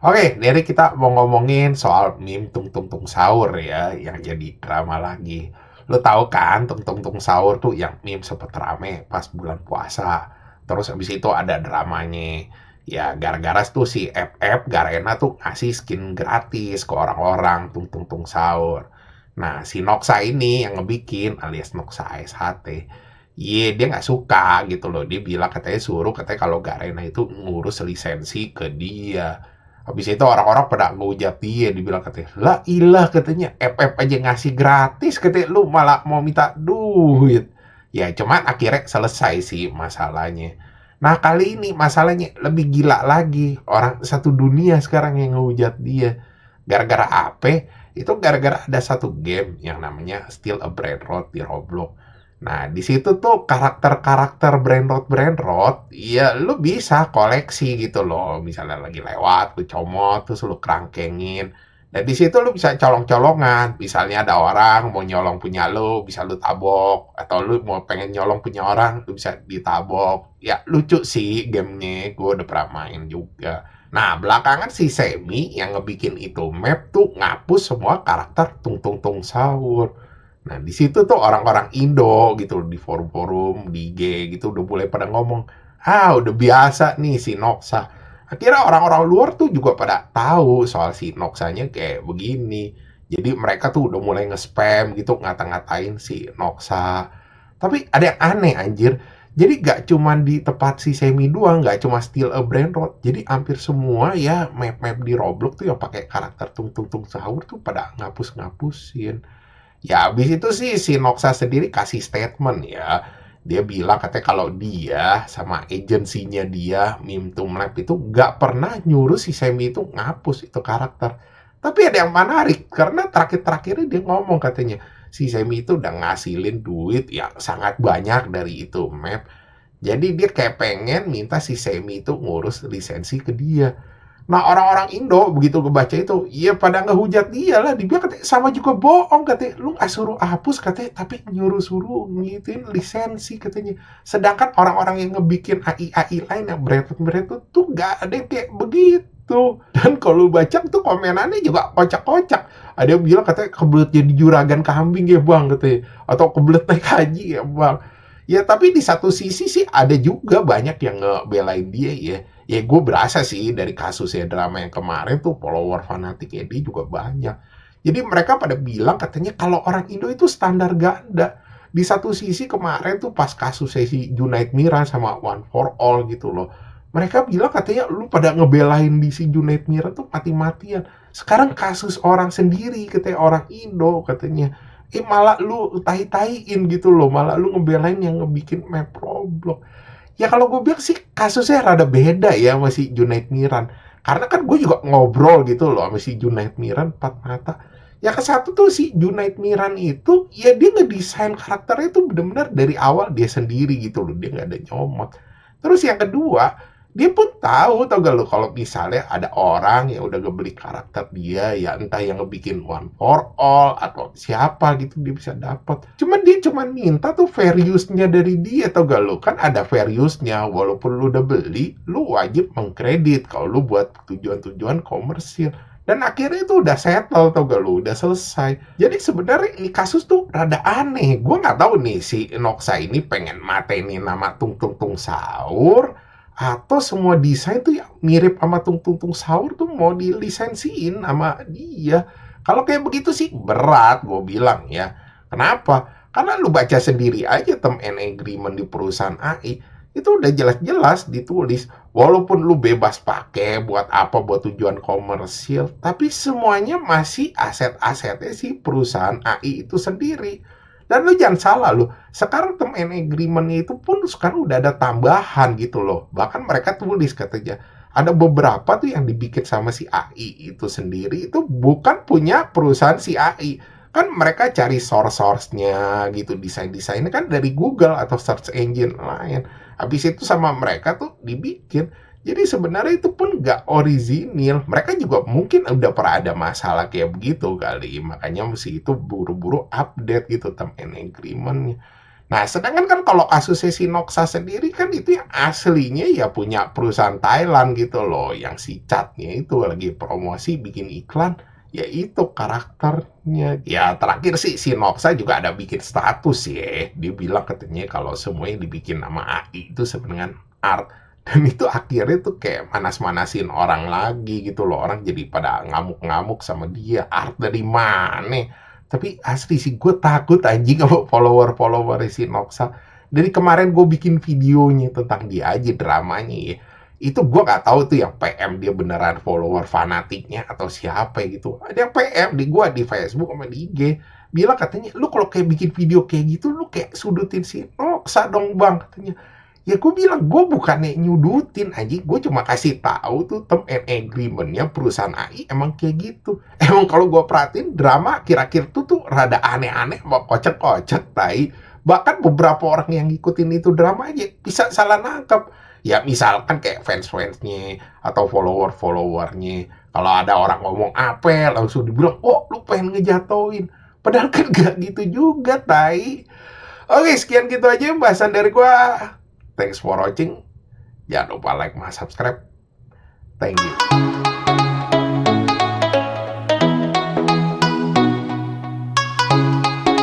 Oke, dari kita mau ngomongin soal meme Tung Tung Tung Sahur ya, yang jadi drama lagi. Lo tahu kan, Tung Tung Tung Sahur tuh yang meme sempet rame pas bulan puasa. Terus habis itu ada dramanya. Ya, gara-gara tuh si FF Garena tuh ngasih skin gratis ke orang-orang Tung Tung Tung Sahur. Nah, si Noxa ini yang ngebikin alias Noxa ASHT. Iya, dia nggak suka gitu loh. Dia bilang katanya kalau Garena itu ngurus lisensi ke dia. Habis itu orang-orang pada ngehujat dia, dibilang katanya, lah ilah katanya, FF aja ngasih gratis, katanya lu malah mau minta duit. Ya cuman akhirnya selesai sih masalahnya. Nah kali ini masalahnya lebih gila lagi. Orang satu dunia sekarang yang ngehujat dia. Gara-gara apa? Itu gara-gara ada satu game yang namanya Still a Brain Rot di Roblox. Nah, di situ tuh karakter-karakter Brainrot, ya lu bisa koleksi gitu loh. Misalnya lagi lewat, lu comot, terus lu kerangkengin. Dan di situ lu bisa colong-colongan. Misalnya ada orang mau nyolong punya lu, bisa lu tabok. Atau lu mau pengen nyolong punya orang, lu bisa ditabok. Ya lucu sih gamenya, gue udah pernah main juga. Nah, belakangan si Semi yang ngebikin itu map tuh ngapus semua karakter Tung Tung Tung Sahur. Nah, di situ tuh orang-orang Indo gitu di forum-forum, di IG gitu udah mulai pada ngomong, "Ah, udah biasa nih si Noxa." Akhirnya orang-orang luar tuh juga pada tahu soal si Noxanya kayak begini. Jadi mereka tuh udah mulai nge-spam gitu ngata-ngatain si Noxa. Tapi ada yang aneh anjir. Jadi gak cuma di tempat si Semi doang, gak cuma Still a Brain Rot. Jadi hampir semua ya map-map di Roblox tuh yang pakai karakter Tung Tung Tung Sahur tuh pada ngapus-ngapusin. Ya habis itu sih si Noxa sendiri kasih statement ya. Dia bilang katanya kalau dia sama agensinya dia, Meme to Lab itu nggak pernah nyuruh si Semi itu ngapus itu karakter. Tapi ada yang menarik, karena terakhir-terakhirnya dia ngomong katanya, si Semi itu udah ngasilin duit yang sangat banyak dari itu map. Jadi dia kayak pengen minta si Semi itu ngurus lisensi ke dia. Nah orang-orang Indo begitu ngebaca itu, ya pada ngehujat dia lah. Dia katanya sama juga bohong katanya. Lu nggak suruh hapus katanya, tapi nyuruh-suruh ngituin lisensi katanya. Sedangkan orang-orang yang ngebikin AI-AI lain yang beretut-beretut tuh nggak ada yang kayak begitu. Dan kalau lu baca tuh komenannya juga kocak-kocak. Ada yang bilang katanya kebelet jadi juragan kambing ya bang katanya. Atau kebelet naik haji ya bang. Ya tapi di satu sisi sih ada juga banyak yang ngebelain dia ya. Ya gue berasa sih dari kasus ya drama yang kemarin tuh follower fanatiknya dia juga banyak. Jadi mereka pada bilang katanya kalau orang Indo itu standar ganda. Di satu sisi kemarin tuh pas kasus si Junaid Mira sama One for All gitu loh. Mereka bilang katanya lu pada ngebelain di si Junaid Mira tuh mati-matian. Sekarang kasus orang sendiri katanya orang Indo katanya. Malah lu tai-taiin gitu loh. Malah lu ngebelain yang ngebikin map Roblox. Ya kalau gue bilang sih kasusnya rada beda ya sama si Junaid Miran. Karena kan gue juga ngobrol gitu loh sama si Junaid Miran empat mata. Ya ke satu tuh si Junaid Miran itu ya dia ngedesain karakternya itu benar-benar dari awal dia sendiri gitu loh. Dia nggak ada nyomot. Terus yang kedua, dia pun tahu tau gak lo kalau misalnya ada orang yang udah ngebeli karakter dia ya entah yang ngebikin One for All atau siapa gitu dia bisa dapat. Cuman dia cuman minta tuh fair use-nya dari dia tau gak lo kan ada fair use-nya walaupun lu udah beli lu wajib mengkredit kalau lu buat tujuan-tujuan komersil. Dan akhirnya itu udah settle tau gak lu udah selesai. Jadi sebenarnya ini kasus tuh rada aneh. Gue nggak tahu nih si Noxa ini pengen matenin nama Tung Tung Tung Sahur atau semua desain tuh yang mirip sama Tung Tung Tung Sahur tuh mau dilisensiin sama dia. Kalau kayak begitu sih berat gue bilang ya. Kenapa? Karena lu baca sendiri aja term and agreement di perusahaan AI itu udah jelas-jelas ditulis walaupun lu bebas pakai buat apa buat tujuan komersil tapi semuanya masih aset-asetnya si perusahaan AI itu sendiri. Dan lu jangan salah lu, sekarang term and agreement itu pun sekarang udah ada tambahan gitu loh. Bahkan mereka tulis katanya, ada beberapa tuh yang dibikin sama si AI itu sendiri, itu bukan punya perusahaan si AI. Kan mereka cari source-source-nya gitu, desain-desainnya kan dari Google atau search engine lain. Habis itu sama mereka tuh dibikin. Jadi sebenarnya itu pun nggak orisinil. Mereka juga mungkin udah pernah ada masalah kayak begitu kali. Makanya mesti itu buru-buru update gitu term and agreement-nya. Nah, sedangkan kan kalau kasusnya si Noxa sendiri kan itu yang aslinya ya punya perusahaan Thailand gitu loh, yang si Catnya itu lagi promosi bikin iklan, ya itu karakternya. Ya terakhir sih si Noxa juga ada bikin status ya, dia bilang katanya kalau semuanya dibikin sama AI itu sebenarnya art. Dan itu akhirnya tuh kayak manas-manasin orang lagi gitu loh, orang jadi pada ngamuk-ngamuk sama dia, art dari mana? Tapi asli sih gue takut anjing sama follower-follower si Noxa. Dari kemarin gue bikin videonya tentang dia aja dramanya ya. Itu gue gak tahu tuh yang PM dia beneran follower fanatiknya atau siapa gitu. Ada yang PM di gue di Facebook sama di IG. Bilang katanya, lu kalau kayak bikin video kayak gitu, lu kayak sudutin si Noxa dong bang katanya. Ya gue bilang, gue bukannya nyudutin anjing, gue cuma kasih tahu tuh term and agreement-nya perusahaan AI emang kayak gitu. Emang kalau gue perhatiin drama akhir-akhir tuh rada aneh-aneh, mau kocak-kocak, tai. Bahkan beberapa orang yang ngikutin itu drama aja bisa salah nangkep. Ya misalkan kayak fans-fansnya atau follower-followernya. Kalau ada orang ngomong apa, langsung dibilang, oh lu pengen ngejatoin. Padahal kan gak gitu juga, tai. Oke, sekian gitu aja bahasan dari gue. Thanks for watching. Jangan lupa like, subscribe. Thank you.